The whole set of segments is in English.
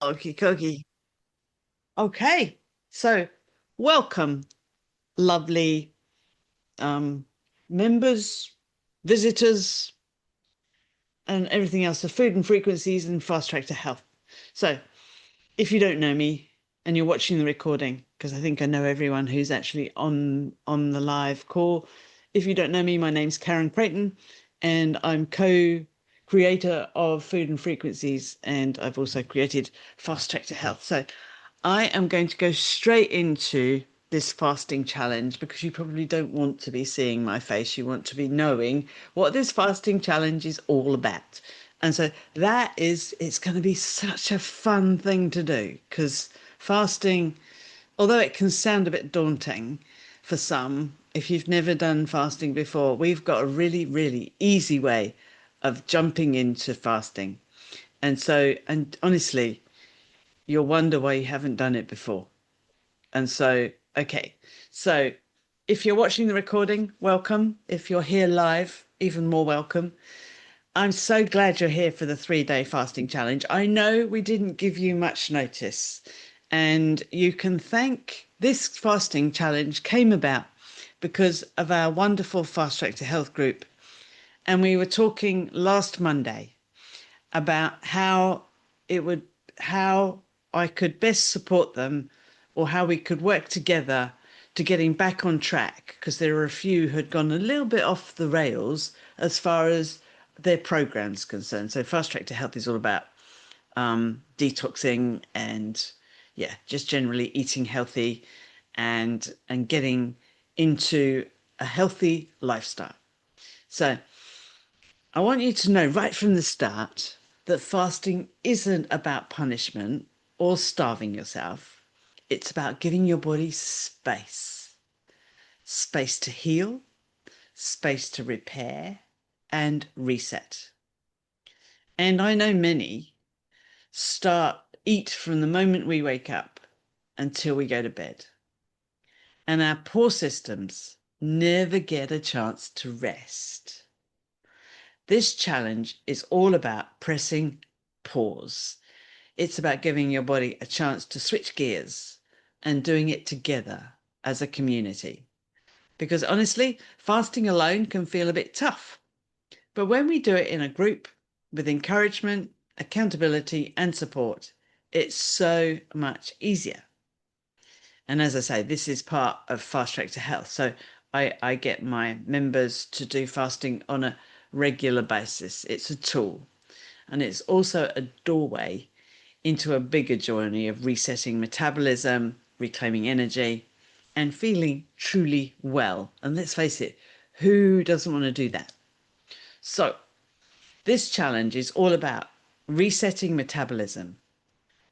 Okie dokie. Okay, so welcome, lovely um, members, visitors, and everything else, the food and frequencies and fast track to health. So, if you don't know me and you're watching the recording, because I think I know everyone who's actually on the live call. If you don't know me, my name's Karen Creighton, and I'm co-creator of Food and Frequencies, and I've also created Fast Track to Health. So I am going to go straight into this fasting challenge because you probably don't want to be seeing my face. You want to be knowing what this fasting challenge is all about. And so it's going to be such a fun thing to do because fasting, although it can sound a bit daunting for some, if you've never done fasting before, we've got a really, really easy way of jumping into fasting. And honestly, you'll wonder why you haven't done it before. And so, okay. So if you're watching the recording, welcome. If you're here live, even more welcome. I'm so glad you're here for the 3-day fasting challenge. I know we didn't give you much notice, and you can thank this fasting challenge came about because of our wonderful Fast Track to Health group. And we were talking last Monday about it would how I could best support them or how we could work together to getting back on track because there were a few who had gone a little bit off the rails as far as their programs concerned. So Fast Track to Health is all about detoxing and yeah, just generally eating healthy and getting into a healthy lifestyle. So I want you to know right from the start that fasting isn't about punishment or starving yourself. It's about giving your body space to heal, space to repair, and reset. And I know many eat from the moment we wake up until we go to bed. And our poor systems never get a chance to rest. This challenge is all about pressing pause. It's about giving your body a chance to switch gears and doing it together as a community. Because honestly, fasting alone can feel a bit tough. But when we do it in a group with encouragement, accountability, and support, it's so much easier. And as I say, this is part of Fast Track to Health. So I get my members to do fasting on a regular basis. It's a tool. And it's also a doorway into a bigger journey of resetting metabolism, reclaiming energy, and feeling truly well. And let's face it, who doesn't want to do that? So, this challenge is all about resetting metabolism,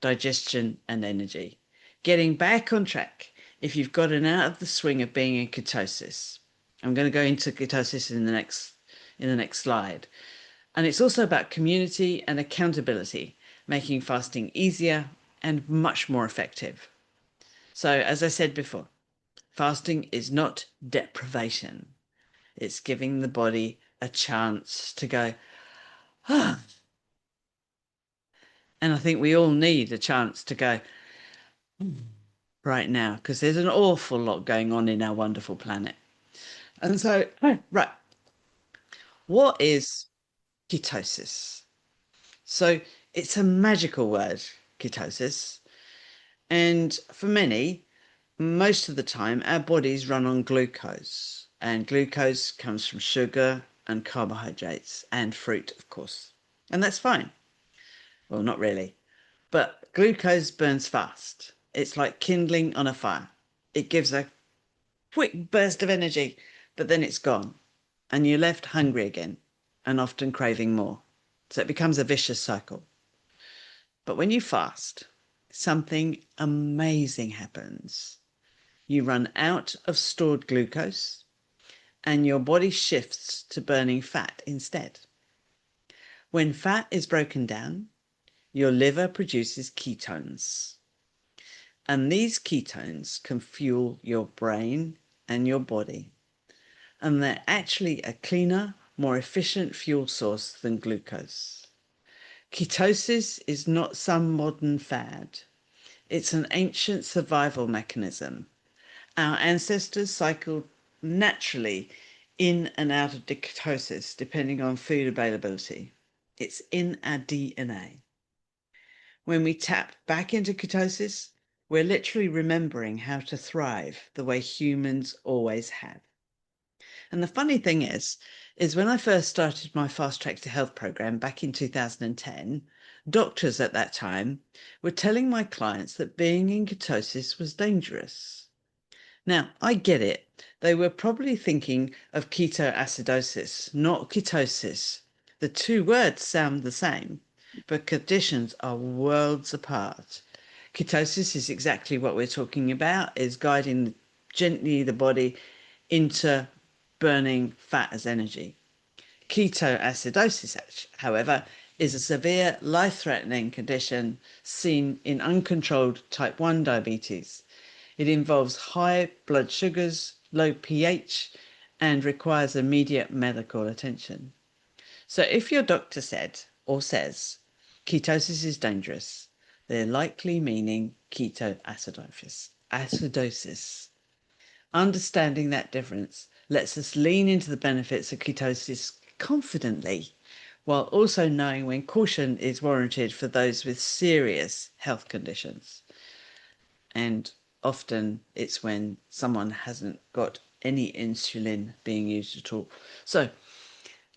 digestion, and energy, getting back on track if you've gotten out of the swing of being in ketosis. I'm going to go into ketosis in the next slide. And it's also about community and accountability, making fasting easier and much more effective. So, as I said before, fasting is not deprivation. It's giving the body a chance to go, ah. And I think we all need a chance to go right now because there's an awful lot going on in our wonderful planet. And so, right, what is ketosis? So, it's a magical word, ketosis. And for many, most of the time, our bodies run on glucose, and glucose comes from sugar and carbohydrates and fruit, of course. And that's fine. Well, not really. But glucose burns fast. It's like kindling on a fire. It gives a quick burst of energy, but then it's gone. And you're left hungry again and often craving more. So it becomes a vicious cycle. But when you fast, something amazing happens. You run out of stored glucose and your body shifts to burning fat instead. When fat is broken down, your liver produces ketones. And these ketones can fuel your brain and your body. And they're actually a cleaner, more efficient fuel source than glucose. Ketosis is not some modern fad. It's an ancient survival mechanism. Our ancestors cycled naturally in and out of ketosis depending on food availability. It's in our DNA. When we tap back into ketosis, we're literally remembering how to thrive the way humans always have. And the funny thing is when I first started my Fast Track to Health program back in 2010, doctors at that time were telling my clients that being in ketosis was dangerous. Now, I get it. They were probably thinking of ketoacidosis, not ketosis. The two words sound the same, but conditions are worlds apart. Ketosis is exactly what we're talking about, is guiding gently the body into burning fat as energy. Ketoacidosis, however, is a severe life-threatening condition seen in uncontrolled type 1 diabetes. It involves high blood sugars, low pH, and requires immediate medical attention. So if your doctor said or says ketosis is dangerous, they're likely meaning ketoacidosis. Acidosis. Understanding that difference lets us lean into the benefits of ketosis confidently, while also knowing when caution is warranted for those with serious health conditions. And often it's when someone hasn't got any insulin being used at all. So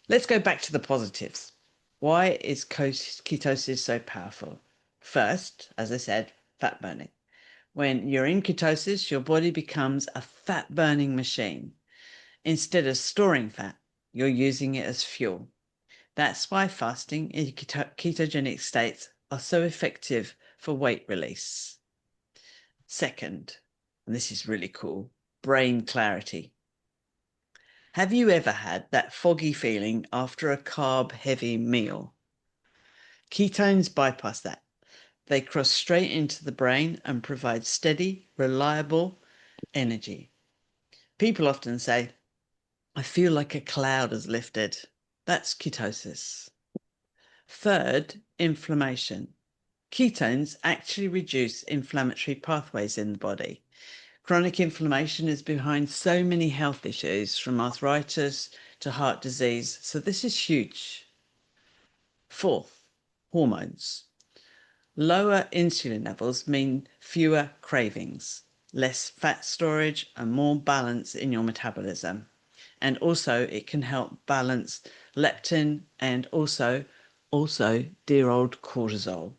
let's go back to the positives. Why is ketosis so powerful? First, as I said, fat burning. When you're in ketosis, your body becomes a fat burning machine. Instead of storing fat, you're using it as fuel. That's why fasting in ketogenic states are so effective for weight release. Second, and this is really cool, brain clarity. Have you ever had that foggy feeling after a carb-heavy meal? Ketones bypass that. They cross straight into the brain and provide steady, reliable energy. People often say, I feel like a cloud has lifted. That's ketosis. Third, inflammation. Ketones actually reduce inflammatory pathways in the body. Chronic inflammation is behind so many health issues, from arthritis to heart disease, so this is huge. Fourth, hormones. Lower insulin levels mean fewer cravings, less fat storage, and more balance in your metabolism. And also it can help balance leptin and also dear old cortisol.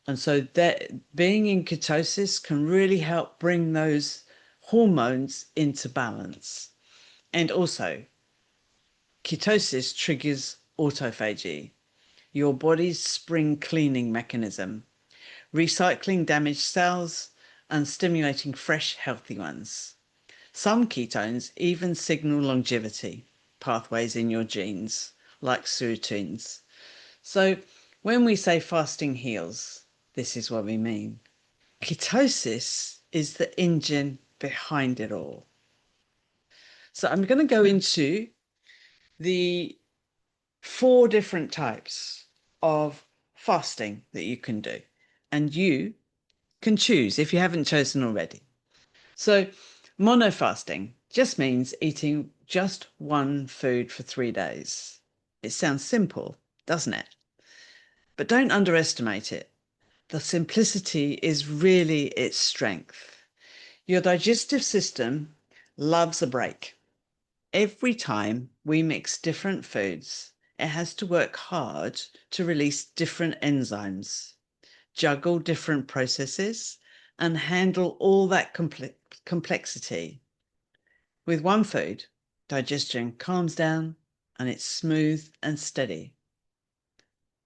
And so that being in ketosis can really help bring those hormones into balance. And also, ketosis triggers autophagy, your body's spring cleaning mechanism, recycling damaged cells and stimulating fresh, healthy ones. Some ketones even signal longevity pathways in your genes, like sirtuins. So when we say fasting heals, this is what we mean. Ketosis is the engine behind it all. So I'm going to go into the 4 different types of fasting that you can do. And you can choose if you haven't chosen already. So monofasting just means eating just one food for 3 days. It sounds simple, doesn't it? But don't underestimate it. The simplicity is really its strength. Your digestive system loves a break. Every time we mix different foods, it has to work hard to release different enzymes, juggle different processes, and handle all that complexity. With one food, digestion calms down and it's smooth and steady.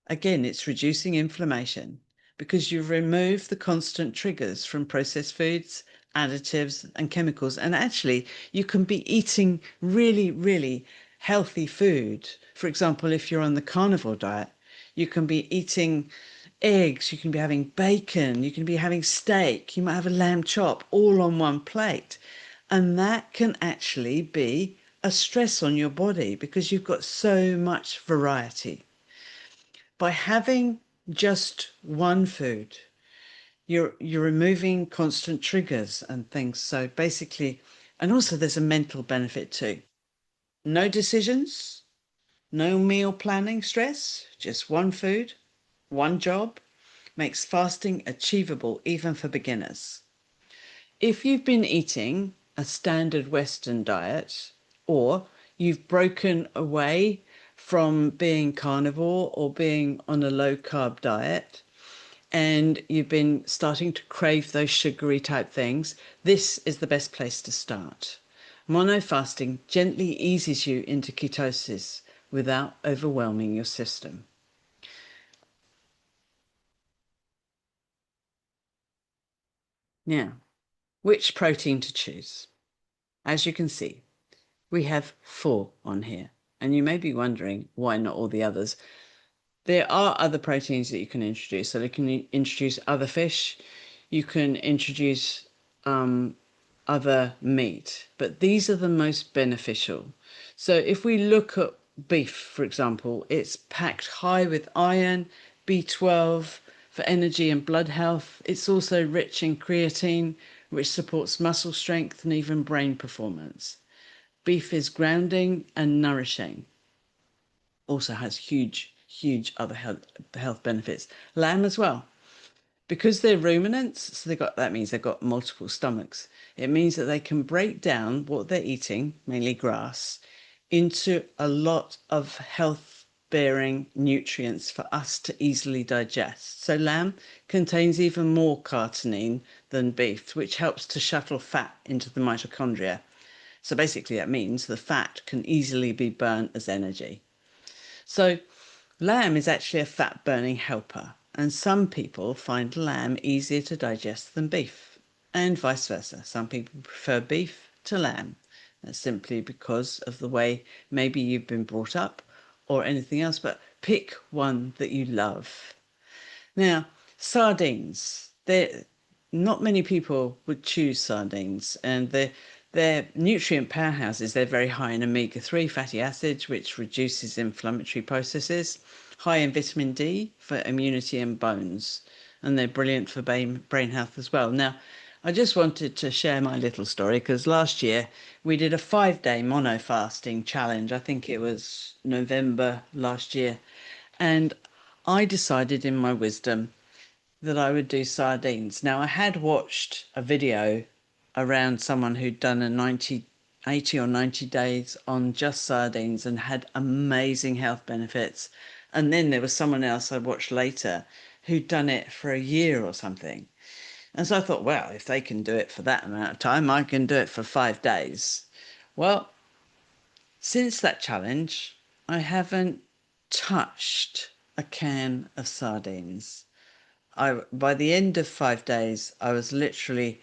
Again, it's reducing inflammation because you've removed the constant triggers from processed foods, additives, and chemicals. And actually, you can be eating really, really healthy food. For example, if you're on the carnivore diet, you can be eating eggs, you can be having bacon, you can be having steak, you might have a lamb chop all on one plate. And that can actually be a stress on your body because you've got so much variety. by having just one food, you're removing constant triggers and things. So basically, and also there's a mental benefit too. No decisions, no meal planning stress, just one food, one job makes fasting achievable even for beginners. If you've been eating a standard Western diet, or you've broken away from being carnivore or being on a low carb diet, and you've been starting to crave those sugary type things, this is the best place to start. Mono fasting gently eases you into ketosis without overwhelming your system. Now, which protein to choose? As you can see, we have four on here, and you may be wondering why not all the others. There are other proteins that you can introduce. So you can introduce other fish, you can introduce other meat, but these are the most beneficial. So if we look at beef, for example, it's packed high with iron, B12 for energy and blood health. It's also rich in creatine, which supports muscle strength and even brain performance. Beef is grounding and nourishing. Also has huge other health benefits. Lamb as well. Because they're ruminants, so that means they've got multiple stomachs. It means that they can break down what they're eating, mainly grass, into a lot of health bearing nutrients for us to easily digest. So lamb contains even more carnitine than beef, which helps to shuttle fat into the mitochondria. So basically that means the fat can easily be burnt as energy. So lamb is actually a fat burning helper, and some people find lamb easier to digest than beef, and vice versa. Some people prefer beef to lamb. That's simply because of the way maybe you've been brought up or anything else, but pick one that you love. Now, sardines. Not many people would choose sardines, and they're nutrient powerhouses. They're very high in omega-3 fatty acids, which reduces inflammatory processes, high in vitamin D for immunity and bones, and they're brilliant for brain health as well. Now, I just wanted to share my little story because last year we did a 5-day mono fasting challenge. I think it was November last year. And I decided in my wisdom that I would do sardines. Now, I had watched a video around someone who'd done a 80 or 90 days on just sardines and had amazing health benefits. And then there was someone else I watched later who'd done it for a year or something. And so I thought, well, if they can do it for that amount of time, I can do it for 5 days. Well, since that challenge, I haven't touched a can of sardines. By the end of 5 days, I was literally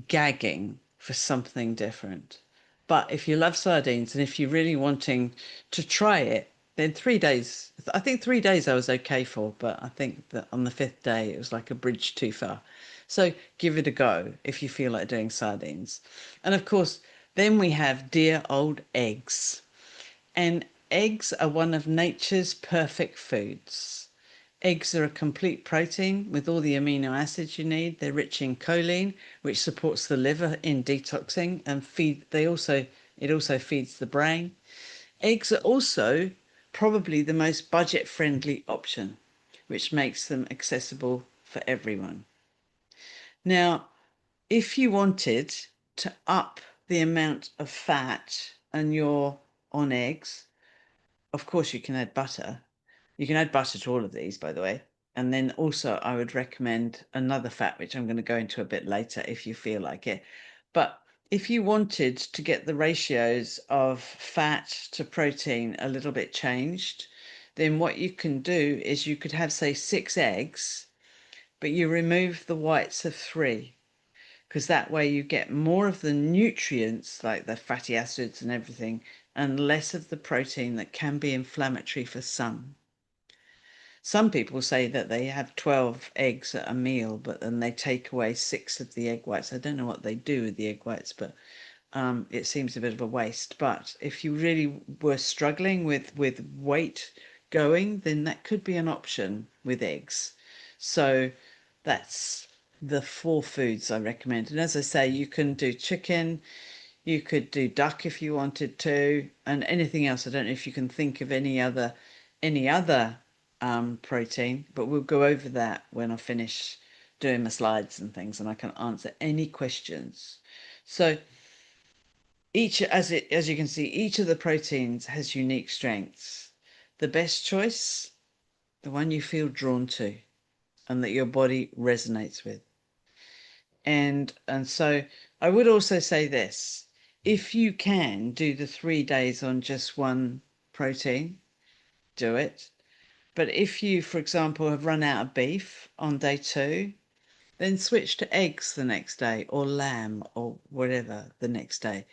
gagging for something different. But if you love sardines and if you're really wanting to try it, then 3 days, I think 3 days I was okay for, but I think that on the fifth day it was like a bridge too far. So give it a go if you feel like doing sardines. And of course, then we have dear old eggs. And eggs are one of nature's perfect foods. Eggs are a complete protein with all the amino acids you need. They're rich in choline, which supports the liver in detoxing and it also feeds the brain. Eggs are also probably the most budget friendly option, which makes them accessible for everyone. Now, if you wanted to up the amount of fat and you're on eggs, of course you can add butter. You can add butter to all of these, by the way. And then also I would recommend another fat, which I'm going to go into a bit later if you feel like it. But if you wanted to get the ratios of fat to protein a little bit changed, then what you can do is you could have, say, 6 eggs, but you remove the whites of 3, because that way you get more of the nutrients, like the fatty acids and everything, and less of the protein that can be inflammatory for some. Some people say that they have 12 eggs at a meal, but then they take away 6 of the egg whites. I don't know what they do with the egg whites, but it seems a bit of a waste. But if you really were struggling with weight going, then that could be an option with eggs. So that's the 4 foods I recommend. And as I say, you can do chicken, you could do duck if you wanted to, and anything else. I don't know if you can think of any other protein, but we'll go over that when I finish doing my slides and things, and I can answer any questions. So as you can see, each of the proteins has unique strengths. The best choice, the one you feel drawn to and that your body resonates with. And so I would also say this: if you can do the 3 days on just one protein, do it. But if you, for example, have run out of beef on day 2, then switch to eggs the next day, or lamb, or whatever the next day.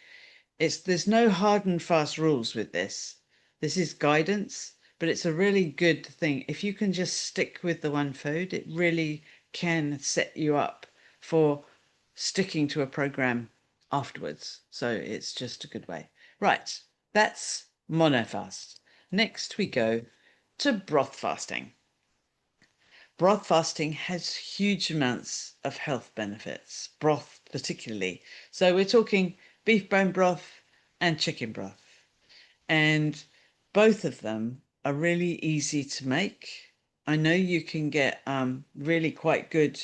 There's no hard and fast rules with this. This is guidance, but it's a really good thing. If you can just stick with the one food, it really can set you up for sticking to a program afterwards. So it's just a good way. Right, that's monofast. Next we go to broth fasting. Broth fasting has huge amounts of health benefits, broth particularly. So we're talking beef bone broth and chicken broth. And both of them are really easy to make. I know you can get really quite good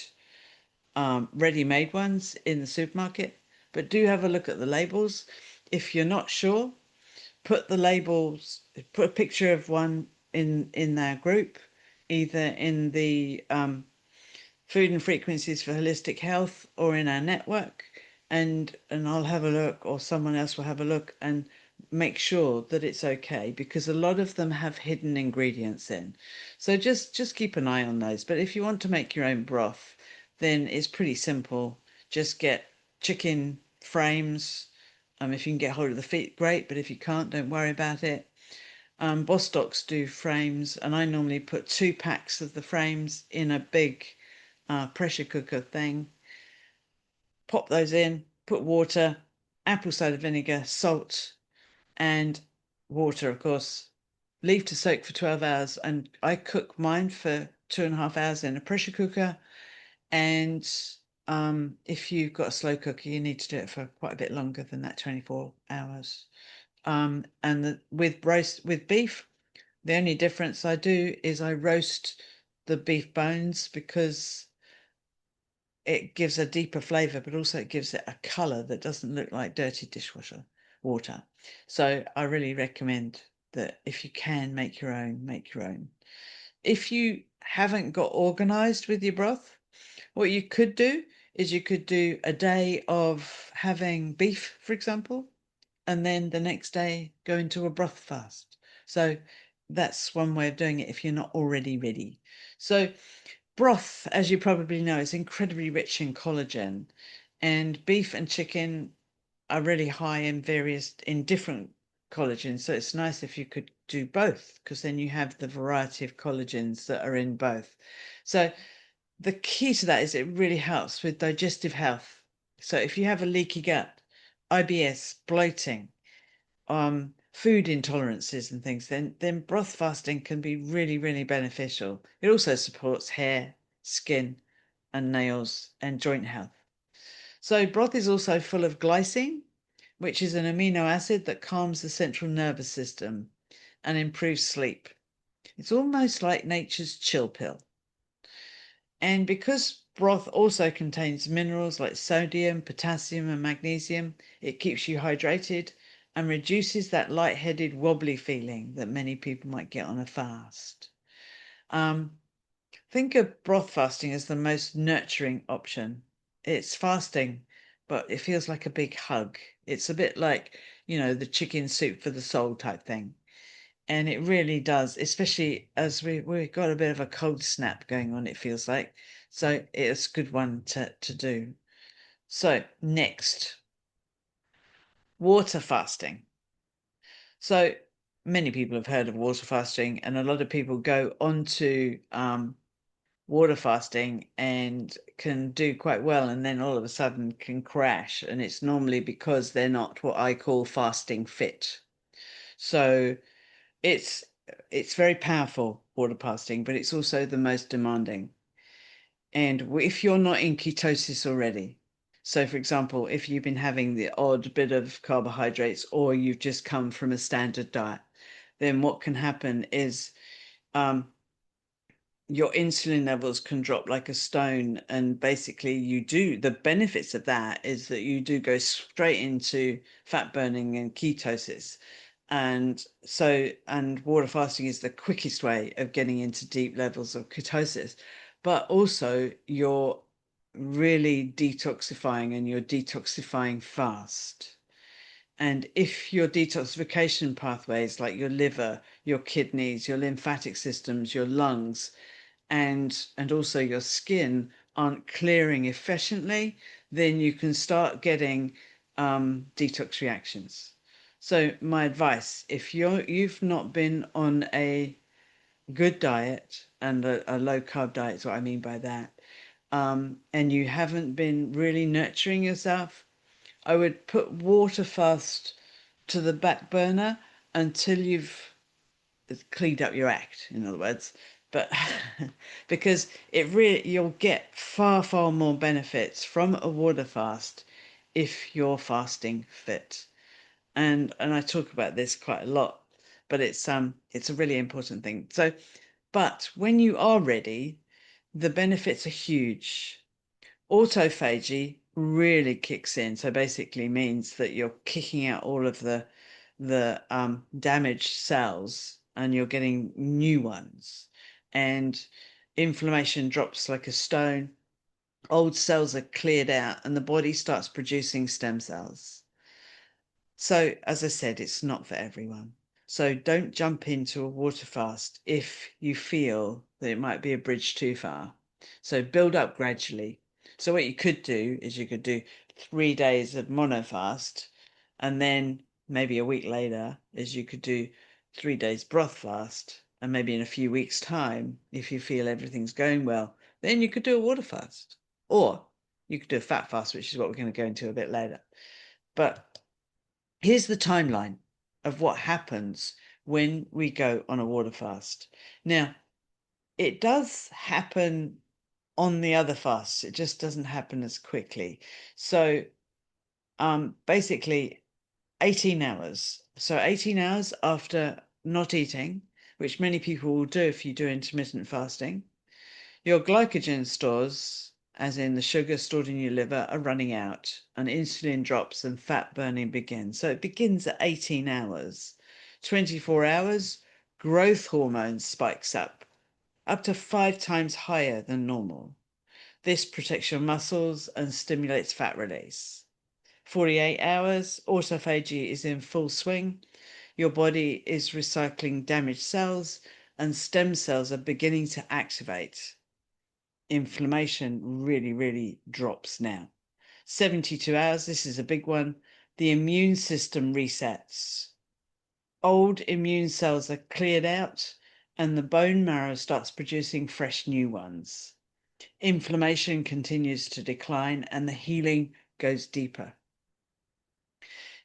ready-made ones in the supermarket, but do have a look at the labels. If you're not sure, put the labels, put a picture of one in their group, either in the Food and Frequencies for Holistic Health or in our network, and I'll have a look, or someone else will have a look and make sure that it's okay, because a lot of them have hidden ingredients in. So just keep an eye on those. But if you want to make your own broth, then it's pretty simple. Just get chicken frames. If you can get hold of the feet, great, but if you can't, don't worry about it. Bostocks do frames, and I normally put 2 packs of the frames in a big pressure cooker thing. Pop those in, put water, apple cider vinegar, salt, and water, of course. Leave to soak for 12 hours. And I cook mine for 2.5 hours in a pressure cooker. And if you've got a slow cooker, you need to do it for quite a bit longer than that, 24 hours. With beef, the only difference I do is I roast the beef bones, because it gives a deeper flavor, but also it gives it a color that doesn't look like dirty dishwasher water. So I really recommend that if you can make your own, make your own. If you haven't got organized with your broth, what you could do is you could do a day of having beef, for example, and then the next day go into a broth fast. So that's one way of doing it if you're not already ready. So broth, as you probably know, is incredibly rich in collagen, and beef and chicken are really high in different collagens. So it's nice if you could do both, because then you have the variety of collagens that are in both. So the key to that is it really helps with digestive health. So if you have a leaky gut, IBS, bloating, food intolerances and things, then broth fasting can be really, really beneficial. It also supports hair, skin, and nails and joint health. So broth is also full of glycine, which is an amino acid that calms the central nervous system and improves sleep. It's almost like nature's chill pill. And because broth also contains minerals like sodium, potassium, and magnesium, it keeps you hydrated and reduces that lightheaded, wobbly feeling that many people might get on a fast. Think of broth fasting as the most nurturing option. It's fasting, but it feels like a big hug. It's a bit like, the chicken soup for the soul type thing. And it really does, especially as we've got a bit of a cold snap going on, it feels like. So it's a good one to do. So next, water fasting. So many people have heard of water fasting, and a lot of people go onto water fasting and can do quite well, and then all of a sudden can crash. And it's normally because they're not what I call fasting fit. So it's it's very powerful, water fasting, but it's also the most demanding. And if you're not in ketosis already, so for example, if you've been having the odd bit of carbohydrates or you've just come from a standard diet, then what can happen is um, your insulin levels can drop like a stone. And basically, the benefits of that is that you do go straight into fat burning and ketosis. And water fasting is the quickest way of getting into deep levels of ketosis. But also, you're really detoxifying and you're detoxifying fast. And if your detoxification pathways, like your liver, your kidneys, your lymphatic systems, your lungs, and also your skin aren't clearing efficiently, then you can start getting detox reactions. So my advice, if you've not been on a good diet and a low carb diet is what I mean by that, and you haven't been really nurturing yourself, I would put water fast to the back burner until you've cleaned up your act, in other words. But because you'll get far, far more benefits from a water fast if you're fasting fit. And I talk about this quite a lot, but it's a really important thing. So, but when you are ready, the benefits are huge. Autophagy really kicks in. So basically means that you're kicking out all of the damaged cells and you're getting new ones. And inflammation drops like a stone. Old cells are cleared out and the body starts producing stem cells. So, as I said, it's not for everyone. So don't jump into a water fast if you feel that it might be a bridge too far. So build up gradually. So what you could do is you could do 3 days of monofast, and then maybe a week later is you could do 3 days broth fast, and maybe in a few weeks' time, if you feel everything's going well, then you could do a water fast. Or you could do a fat fast, which is what we're going to go into a bit later. But here's the timeline of what happens when we go on a water fast. Now, it does happen on the other fasts, it just doesn't happen as quickly. So, basically, 18 hours. So, 18 hours after not eating, which many people will do if you do intermittent fasting, your glycogen stores, as in the sugar stored in your liver, are running out, and insulin drops and fat burning begins. So it begins at 18 hours. 24 hours, growth hormone spikes up to 5 times higher than normal. This protects your muscles and stimulates fat release. 48 hours, autophagy is in full swing. Your body is recycling damaged cells, and stem cells are beginning to activate. Inflammation really, really drops now. 72 hours, this is a big one. The immune system resets. Old immune cells are cleared out and the bone marrow starts producing fresh new ones. Inflammation continues to decline and the healing goes deeper.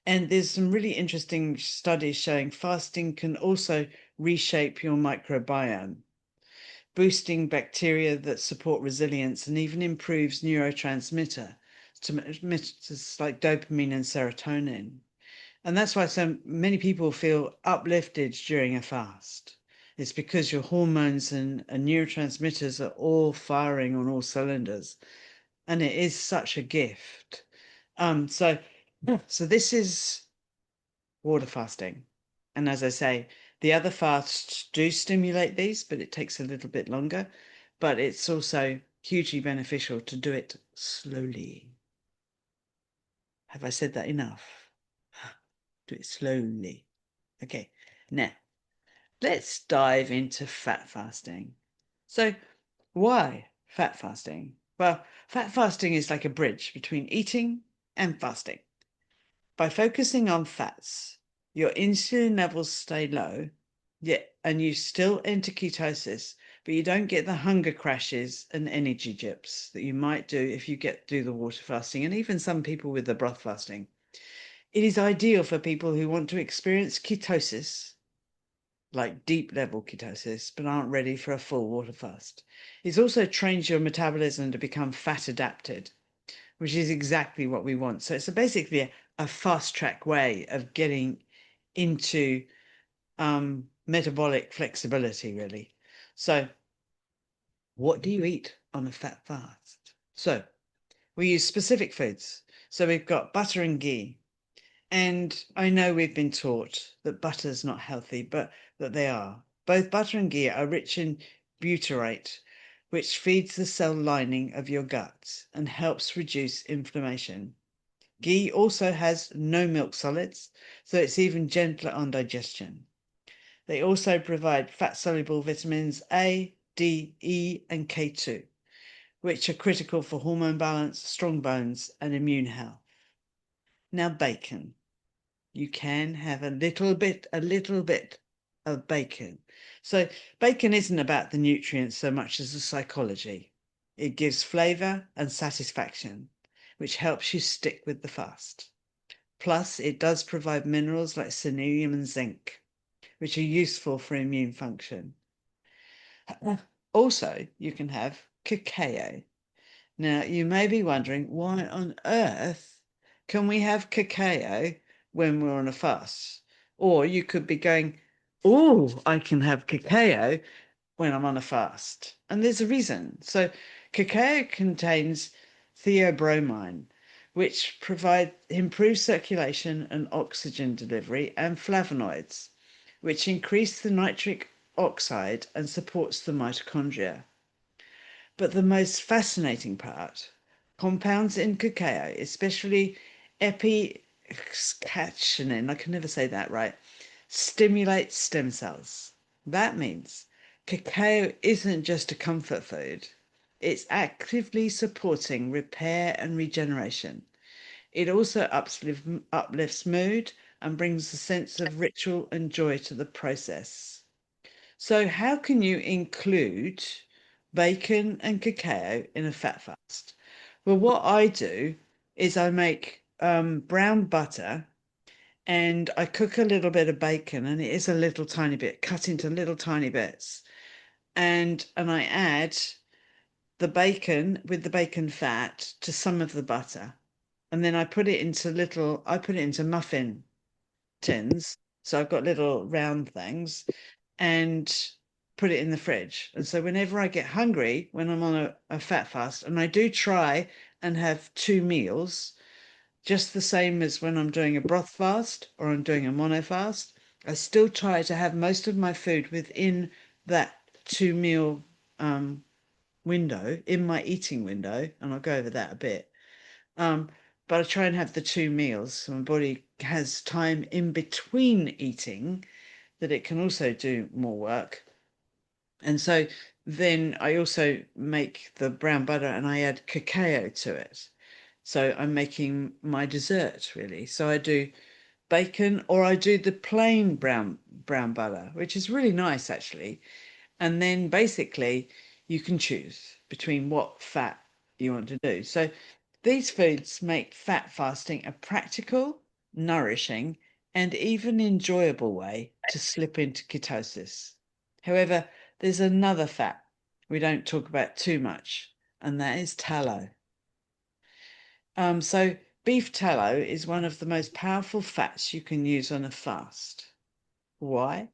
And there's some really interesting studies showing fasting can also reshape your microbiome, boosting bacteria that support resilience and even improves neurotransmitters like dopamine and serotonin. And that's why so many people feel uplifted during a fast. It's because your hormones and neurotransmitters are all firing on all cylinders. And it is such a gift. So so this is water fasting. And as I say, the other fasts do stimulate these, but it takes a little bit longer. But it's also hugely beneficial to do it slowly. Have I said that enough? Do it slowly. Okay, now let's dive into fat fasting. So, why fat fasting? Well, fat fasting is like a bridge between eating and fasting. By focusing on fats, your insulin levels stay low, yet and you still enter ketosis, but you don't get the hunger crashes and energy dips that you might do if you do the water fasting, and even some people with the broth fasting. It is ideal for people who want to experience ketosis like deep level ketosis, but aren't ready for a full water fast. It also trains your metabolism to become fat adapted, which is exactly what we want. So it's basically a fast track way of getting into metabolic flexibility, really. So what do you eat on a fat fast? So we use specific foods. So we've got butter and ghee. And I know we've been taught that butter's not healthy, but that they are. Both butter and ghee are rich in butyrate, which feeds the cell lining of your gut and helps reduce inflammation. Ghee also has no milk solids, so it's even gentler on digestion. They also provide fat-soluble vitamins A, D, E, and K2, which are critical for hormone balance, strong bones, and immune health. Now, bacon. You can have a little bit of bacon. So bacon isn't about the nutrients so much as the psychology. It gives flavor and satisfaction, which helps you stick with the fast. Plus, it does provide minerals like selenium and zinc, which are useful for immune function. Also, you can have cacao. Now, you may be wondering, why on earth can we have cacao when we're on a fast? Or you could be going, oh, I can have cacao when I'm on a fast. And there's a reason. So, cacao contains theobromine, which improves circulation and oxygen delivery, and flavonoids, which increase the nitric oxide and supports the mitochondria. But the most fascinating part, compounds in cacao, especially epicatechin, I can never say that right, stimulate stem cells. That means cacao isn't just a comfort food. It's actively supporting repair and regeneration. It also uplifts mood and brings a sense of ritual and joy to the process. So, how can you include bacon and cacao in a fat fast? Well, what I do is I make brown butter and I cook a little bit of bacon, and it is a little tiny bit cut into little tiny bits, and I add the bacon with the bacon fat to some of the butter, and then I put it into muffin tins. So I've got little round things, and put it in the fridge. And so whenever I get hungry, when I'm on a fat fast, and I do try and have two meals, just the same as when I'm doing a broth fast or I'm doing a mono fast, I still try to have most of my food within that two meal window, in my eating window, and I'll go over that a bit. Um, but I try and have the two meals so my body has time in between eating that it can also do more work. And so then I also make the brown butter and I add cacao to it. So I'm making my dessert really. So I do bacon or I do the plain brown butter, which is really nice actually. And then basically you can choose between what fat you want to do. So these foods make fat fasting a practical, nourishing, and even enjoyable way to slip into ketosis. However, there's another fat we don't talk about too much, and that is tallow. So beef tallow is one of the most powerful fats you can use on a fast. Why?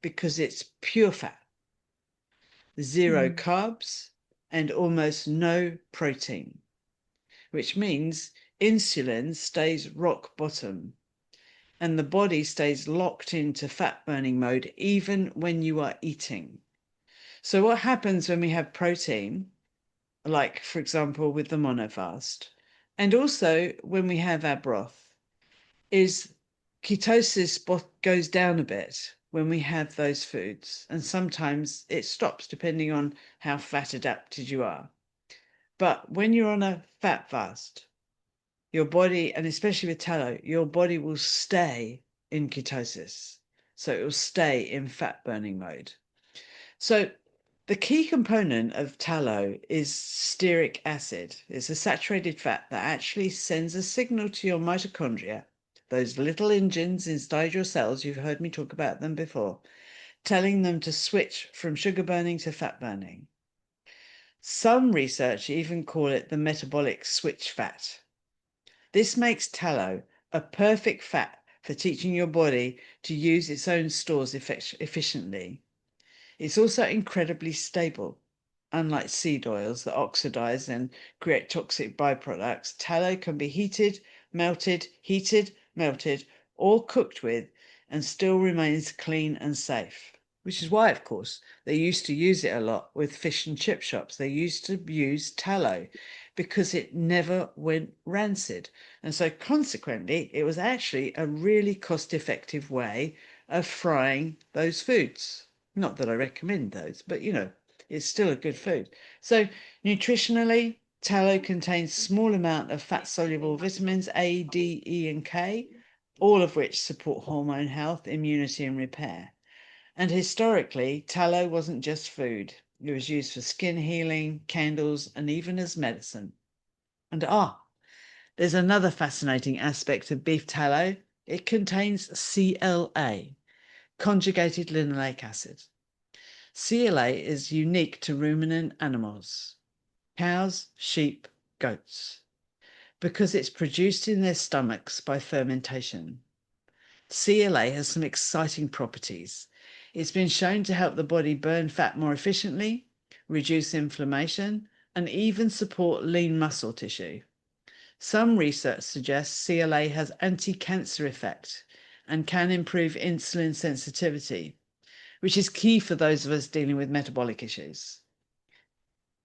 Because it's pure fat, zero Mm. carbs, and almost no protein, which means insulin stays rock bottom and the body stays locked into fat burning mode even when you are eating. So, what happens when we have protein, like for example with the monofast, and also when we have our broth, is ketosis goes down a bit when we have those foods. And sometimes it stops depending on how fat adapted you are. But when you're on a fat fast, your body, and especially with tallow, your body will stay in ketosis. So it will stay in fat burning mode. So the key component of tallow is stearic acid. It's a saturated fat that actually sends a signal to your mitochondria, those little engines inside your cells, you've heard me talk about them before, telling them to switch from sugar burning to fat burning. Some research even call it the metabolic switch fat. This makes tallow a perfect fat for teaching your body to use its own stores efficiently. It's also incredibly stable. Unlike seed oils that oxidize and create toxic byproducts, tallow can be heated, melted, or cooked with and still remains clean and safe. Which is why, of course, they used to use it a lot with fish and chip shops. They used to use tallow because it never went rancid. And so consequently, it was actually a really cost-effective way of frying those foods. Not that I recommend those, but it's still a good food. So nutritionally, tallow contains small amount of fat-soluble vitamins A, D, E, and K, all of which support hormone health, immunity, and repair. And historically, tallow wasn't just food. It was used for skin healing, candles, and even as medicine. And there's another fascinating aspect of beef tallow. It contains CLA, conjugated linoleic acid. CLA is unique to ruminant animals, cows, sheep, goats, because it's produced in their stomachs by fermentation. CLA has some exciting properties. It's been shown to help the body burn fat more efficiently, reduce inflammation, and even support lean muscle tissue. Some research suggests CLA has anti-cancer effect and can improve insulin sensitivity, which is key for those of us dealing with metabolic issues.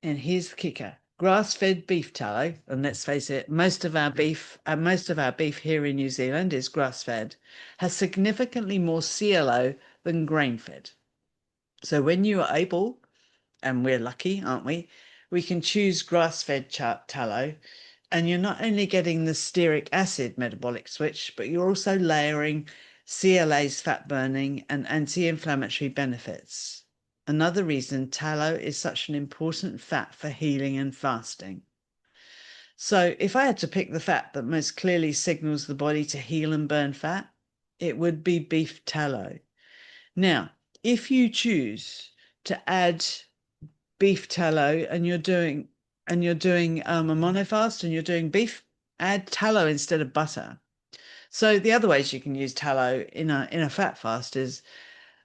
And here's the kicker. Grass-fed beef tallow, and let's face it, most of our beef here in New Zealand is grass-fed, has significantly more CLO than grain-fed. So when you are able, and we're lucky, aren't we? We can choose grass-fed tallow, and you're not only getting the stearic acid metabolic switch, but you're also layering CLA's fat burning and anti-inflammatory benefits. Another reason tallow is such an important fat for healing and fasting. So if I had to pick the fat that most clearly signals the body to heal and burn fat, it would be beef tallow. Now, if you choose to add beef tallow and you're doing a monofast and you're doing beef, add tallow instead of butter. So the other ways you can use tallow in a fat fast is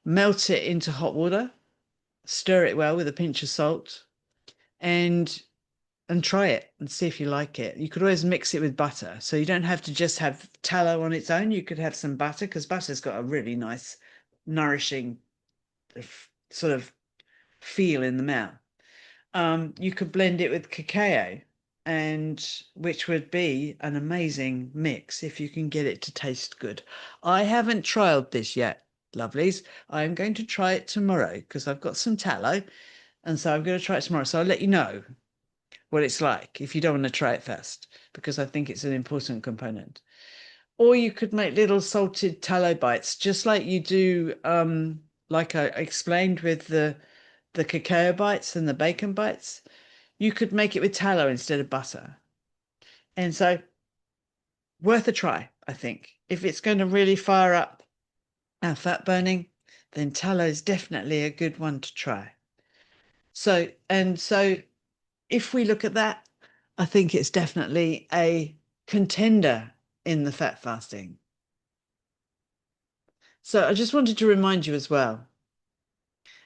melt it into hot water, stir it well with a pinch of salt, and try it and see if you like it. You could always mix it with butter. So you don't have to just have tallow on its own. You could have some butter because butter's got a really nice, nourishing sort of feel in the mouth. You could blend it with cacao, and which would be an amazing mix if you can get it to taste good. I haven't trialed this yet, lovelies. I'm going to try it tomorrow because I've got some tallow, and so I'm going to try it tomorrow. So I'll let you know what it's like if you don't want to try it first, because I think it's an important component. Or you could make little salted tallow bites, just like you do, like I explained with the cacao bites and the bacon bites. You could make it with tallow instead of butter. And so worth a try, I think. If it's going to really fire up our fat burning, then tallow is definitely a good one to try. So if we look at that, I think it's definitely a contender in the fat fasting. So I just wanted to remind you as well,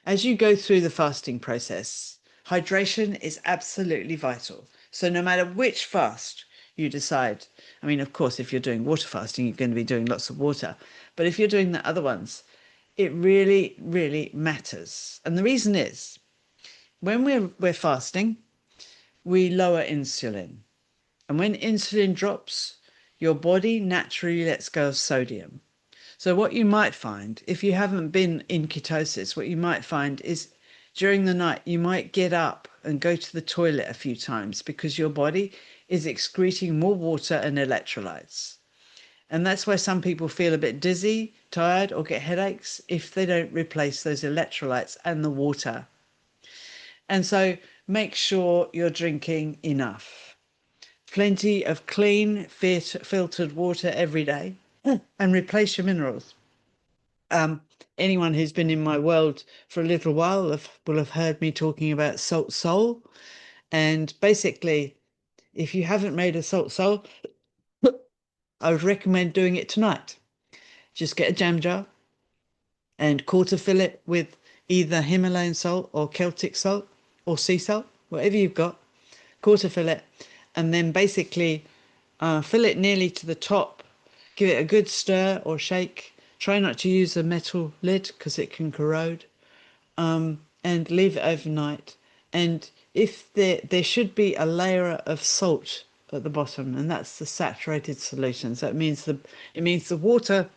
as you go through the fasting process, hydration is absolutely vital. So no matter which fast you decide, I mean, of course, if you're doing water fasting, you're going to be doing lots of water. But if you're doing the other ones, it really, really matters. And the reason is when we're fasting, we lower insulin. And when insulin drops, your body naturally lets go of sodium. So what you might find, if you haven't been in ketosis, what you might find is during the night, you might get up and go to the toilet a few times because your body is excreting more water and electrolytes. And that's why some people feel a bit dizzy, tired, or get headaches if they don't replace those electrolytes and the water. And so make sure you're drinking enough. Plenty of clean, filtered water every day and replace your minerals. anyone who's been in my world for a little while will have heard me talking about salt soul. And basically, if you haven't made a salt soul, I would recommend doing it tonight. Just get a jam jar and quarter fill it with either Himalayan salt or Celtic salt or sea salt, whatever you've got. Quarter fill it, and then basically fill it nearly to the top. Give it a good stir or shake. Try not to use a metal lid because it can corrode. And leave it overnight. And if there should be a layer of salt at the bottom, and that's the saturated solution. So it means the water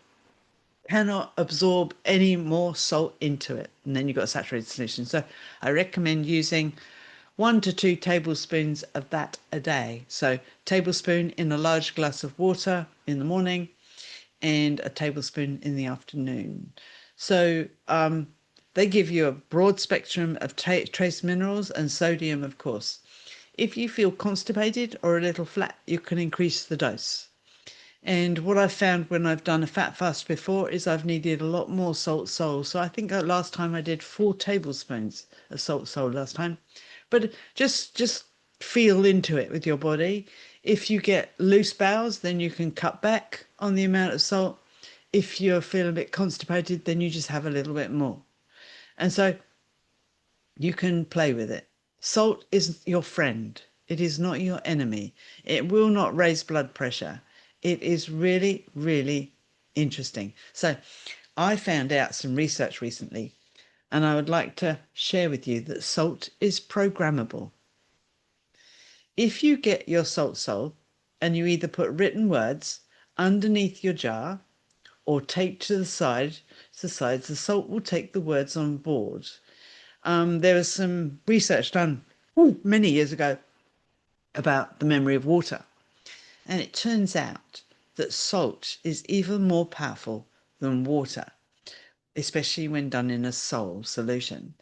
cannot absorb any more salt into it, and then you've got a saturated solution. So I recommend using 1 to 2 tablespoons of that a day. So tablespoon in a large glass of water in the morning, and a tablespoon in the afternoon. So they give you a broad spectrum of trace minerals and sodium, of course. If you feel constipated or a little flat, you can increase the dose. And what I've found when I've done a fat fast before is I've needed a lot more salt sole. So I think last time I did 4 tablespoons of salt sole last time. But just feel into it with your body. If you get loose bowels, then you can cut back on the amount of salt. If you're feeling a bit constipated, then you just have a little bit more. And so you can play with it. Salt is your friend. It is not your enemy. It will not raise blood pressure. It is really, really interesting. So I found out some research recently, and I would like to share with you that salt is programmable. If you get your salt sold and you either put written words underneath your jar or tape to the sides, the salt will take the words on board. There was some research done many years ago about the memory of water, and it turns out that salt is even more powerful than water, especially when done in a soul solution.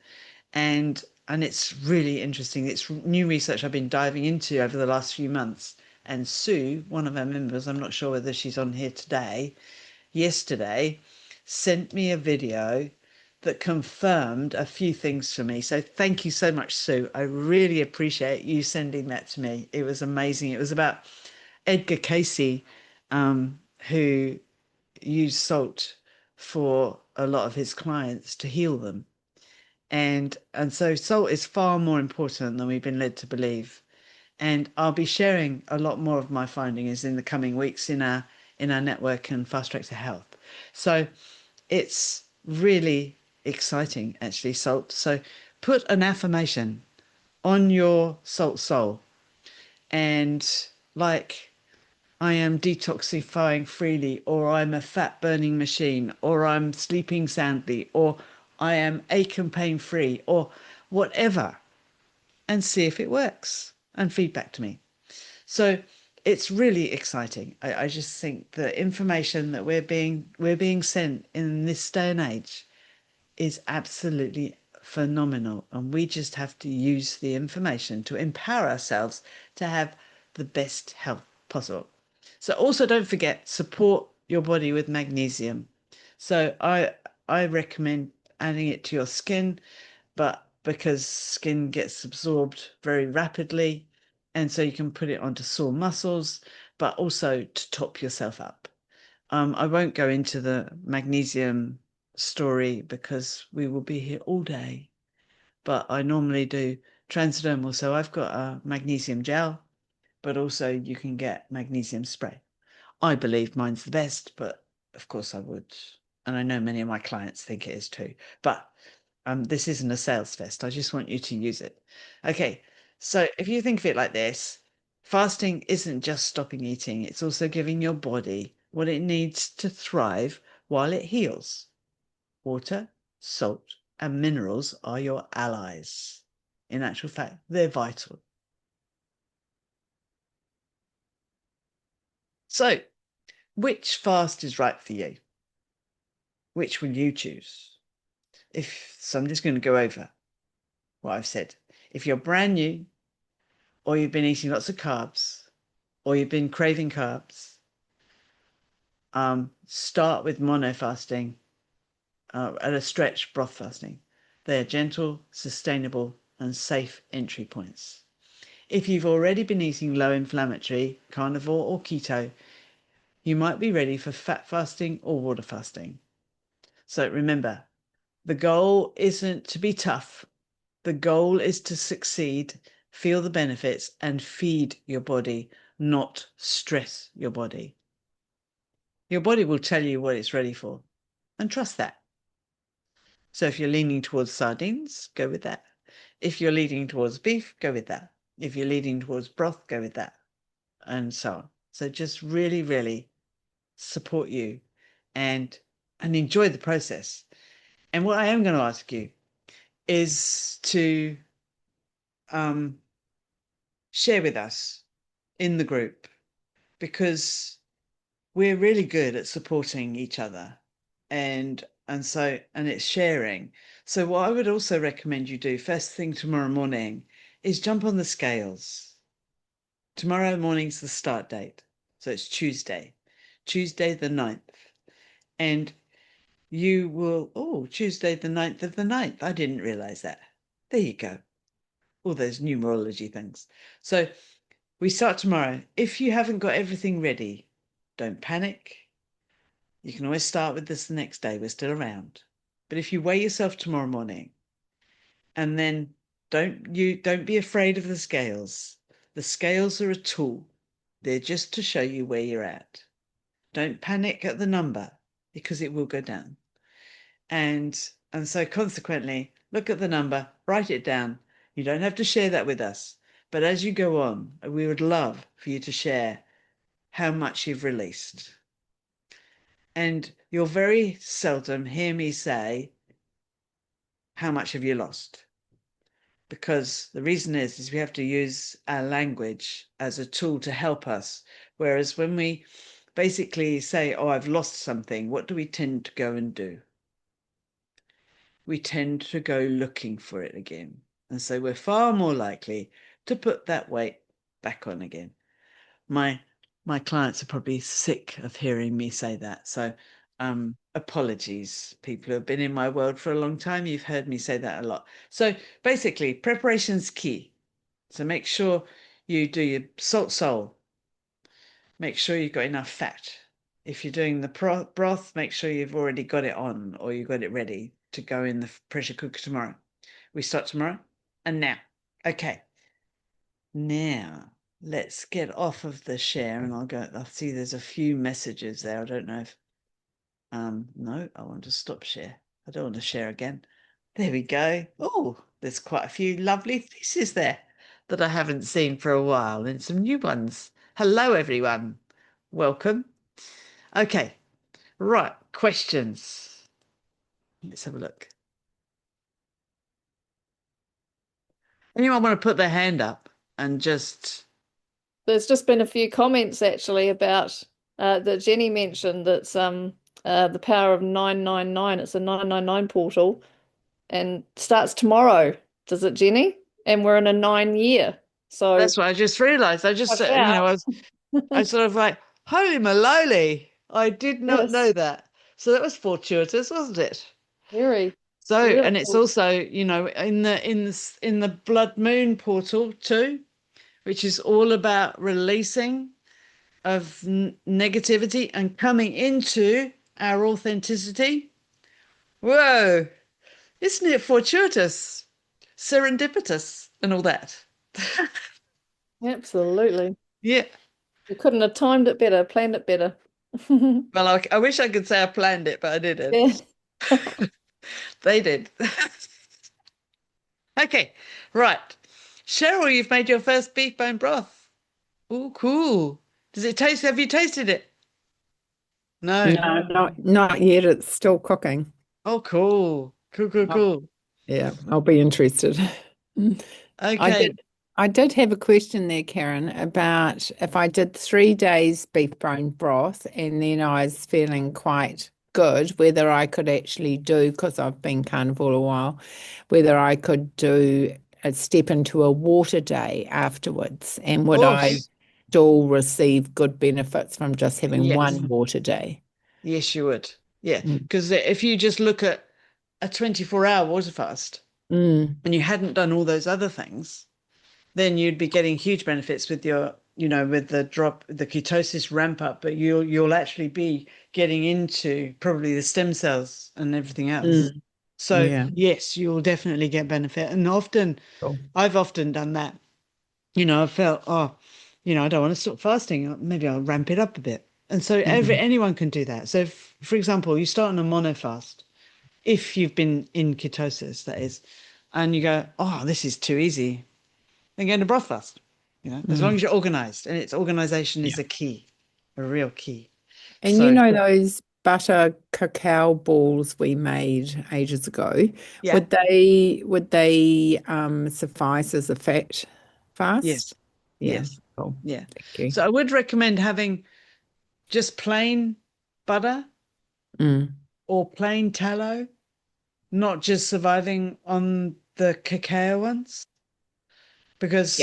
And it's really interesting. It's new research I've been diving into over the last few months. And Sue, one of our members, I'm not sure whether she's on here today, yesterday sent me a video that confirmed a few things for me. So thank you so much, Sue. I really appreciate you sending that to me. It was amazing. It was about Edgar Casey, who used salt for a lot of his clients to heal them. And so salt is far more important than we've been led to believe. And I'll be sharing a lot more of my findings in the coming weeks in our network and Fast Track to Health. So it's really exciting, actually, salt. So put an affirmation on your salt soul, and like, I am detoxifying freely, or I'm a fat burning machine, or I'm sleeping soundly, or I am ache and pain free, or whatever, and see if it works and feedback to me. So it's really exciting. I just think the information that we're being sent in this day and age is absolutely phenomenal. And we just have to use the information to empower ourselves to have the best health possible. So also don't forget, support your body with magnesium. So I recommend adding it to your skin, but because skin gets absorbed very rapidly, and so you can put it onto sore muscles, but also to top yourself up. I won't go into the magnesium story because we will be here all day, but I normally do transdermal. So I've got a magnesium gel, but also you can get magnesium spray. I believe mine's the best, but of course I would. And I know many of my clients think it is too. But this isn't a sales fest. I just want you to use it. Okay, so if you think of it like this, fasting isn't just stopping eating, it's also giving your body what it needs to thrive while it heals. Water, salt, and minerals are your allies. In actual fact, they're vital. So, which fast is right for you? Which will you choose? So I'm just going to go over what I've said. If you're brand new, or you've been eating lots of carbs, or you've been craving carbs, start with mono fasting at a stretch broth fasting. They are gentle, sustainable, and safe entry points. If you've already been eating low inflammatory, carnivore, or keto, you might be ready for fat fasting or water fasting. So remember, the goal isn't to be tough. The goal is to succeed, feel the benefits, and feed your body, not stress your body. Your body will tell you what it's ready for, and trust that. So if you're leaning towards sardines, go with that. If you're leaning towards beef, go with that. If you're leaning towards broth, go with that, and so on. So just really, really support you and enjoy the process. And what I am going to ask you is to share with us in the group, because we're really good at supporting each other, and it's sharing. So what I would also recommend you do first thing tomorrow morning is jump on the scales. Tomorrow morning's the start date, so it's Tuesday the 9th. And you will, Tuesday the 9th of the 9th. I didn't realize that. There you go. All those numerology things. So we start tomorrow. If you haven't got everything ready, don't panic. You can always start with this the next day. We're still around. But if you weigh yourself tomorrow morning, and then don't be afraid of the scales. The scales are a tool. They're just to show you where you're at. Don't panic at the number, because it will go down. And so consequently, look at the number, write it down. You don't have to share that with us. But as you go on, we would love for you to share how much you've released. And you'll very seldom hear me say, how much have you lost? Because the reason is we have to use our language as a tool to help us. Whereas when we basically say, oh, I've lost something, what do we tend to go and do? We tend to go looking for it again. And so we're far more likely to put that weight back on again. My clients are probably sick of hearing me say that. So apologies, people who have been in my world for a long time. You've heard me say that a lot. So basically, preparation's key. So make sure you do your salt sole. Make sure you've got enough fat. If you're doing the broth, make sure you've already got it on, or you've got it ready to go in the pressure cooker tomorrow. We start tomorrow. And now, okay. Now, let's get off of the share, and I'll see there's a few messages there. I don't know if, no, I want to stop share. I don't want to share again. There we go. Oh, there's quite a few lovely faces there that I haven't seen for a while, and some new ones. Hello, everyone. Welcome. Okay, right, questions. Let's have a look. Anyone want to put their hand up and just... There's just been a few comments actually about that Jenny mentioned that's the power of 999. It's a 999 portal and starts tomorrow. Does it, Jenny? And we're in a 9 year. So That's what I just realized. I just, watch out. I sort of like, holy moly, I did not know Yes, that. So that was fortuitous, wasn't it? very, So, really and it's cool. also, in the blood moon portal too, which is all about releasing of negativity and coming into our authenticity. Whoa, isn't it fortuitous, serendipitous, and all that? Absolutely. Yeah. We couldn't have timed it better, planned it better. Well, I wish I could say I planned it, but I Yeah. didn't. They did. Okay, right. Cheryl, you've made your first beef bone broth. Oh, cool. Does it taste? Have you tasted it? No. No, not yet. It's still cooking. Oh, cool. Cool, cool, Oh, cool. yeah, I'll be interested. I Okay. did have a question there, Karen, about if I did 3 days beef bone broth and then I was feeling quite good, whether I could actually do, because I've been carnivore a while, whether I could do a step into a water day afterwards, and would Oh, I still receive good benefits from just having yes. one water day? Yes, you would. Yeah, Mm. because if you just look at a 24-hour water fast Mm. and you hadn't done all those other things, then you'd be getting huge benefits with your, with the drop, the ketosis ramp up, but you'll actually be getting into probably the stem cells and everything else. Mm. So Yeah. yes, you'll definitely get benefit. And often, Cool. I've often done that. I felt, oh, I don't want to stop fasting. Maybe I'll ramp it up a bit. And so Mhm. anyone can do that. So if, for example, you start on a mono fast, if you've been in ketosis, that is, and you go, oh, this is too easy, then go into broth fast. As long Mm. as you're organized, and its organization is Yeah. a key, a real key. And So those butter cacao balls we made ages ago, yeah, would they suffice as a fat yes, fast? Yeah, yes, cool. yeah. Thank you. So I would recommend having just plain butter Mm. or plain tallow, not just surviving on the cacao ones, Yeah. because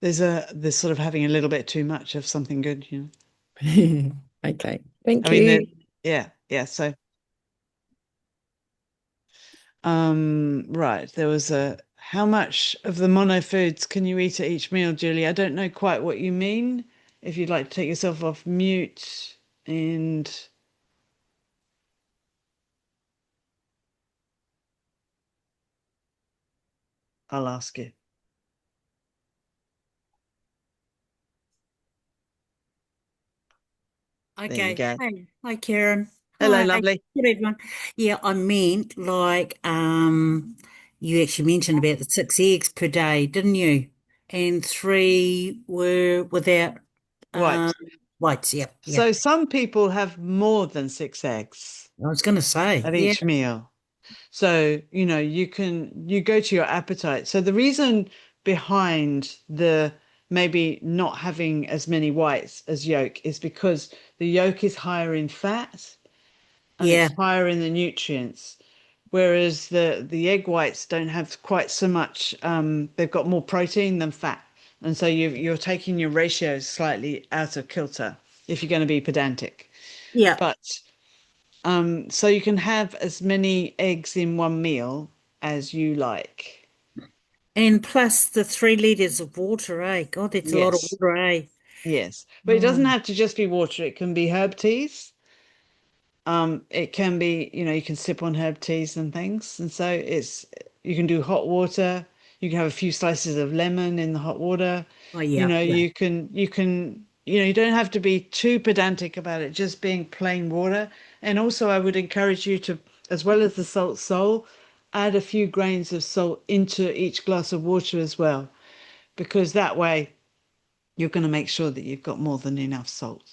there's sort of having a little bit too much of something good. Okay. Thank I mean, you. yeah, yeah. So right, there was a how much of the mono foods can you eat at each meal, Julie? I don't know quite what you mean. If you'd like to take yourself off mute, and I'll ask you. There you Okay. go. Hi, Karen. Hello, Hi, lovely. good everyone. Yeah, I meant like you actually mentioned about the 6 eggs per day, didn't you? And three were without Right. um whites. Yeah, yeah. So some people have more than 6 eggs I was gonna say, at yeah, each meal. So, you go to your appetite. So the reason behind the maybe not having as many whites as yolk is because the yolk is higher in fat and yeah, it's higher in the nutrients. Whereas the egg whites don't have quite so much, they've got more protein than fat. And so you're taking your ratios slightly out of kilter if you're going to be pedantic. yeah. But so you can have as many eggs in one meal as you like. And plus the 3 liters of water, eh? God, that's a lot of Yes, water, eh? yes. But it doesn't Oh, have to just be water. It can be herb teas. It can be, you can sip on herb teas and things. And so you can do hot water. You can have a few slices of lemon in the hot water. oh yeah, yeah, You don't have to be too pedantic about it, just being plain water. And also I would encourage you to, as well as the salt sole, add a few grains of salt into each glass of water as well, because that way you're going to make sure that you've got more than enough salt.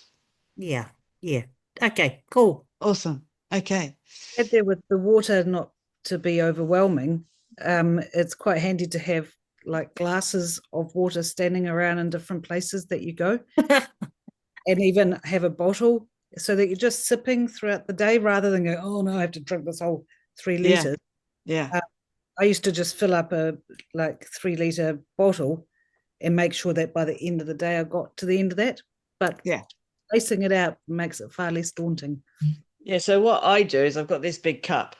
yeah, yeah. Okay, cool. Awesome. Okay. Add there with the water not to be overwhelming, it's quite handy to have like glasses of water standing around in different places that you go, and even have a bottle so that you're just sipping throughout the day rather than go, oh no, I have to drink this whole three Yeah. liters. Yeah. Uh, I used to just fill up a like 3 liter bottle and make sure that by the end of the day I got to the end of that. But Yeah. spacing it out makes it far less daunting. Yeah. So what I do is I've got this big cup,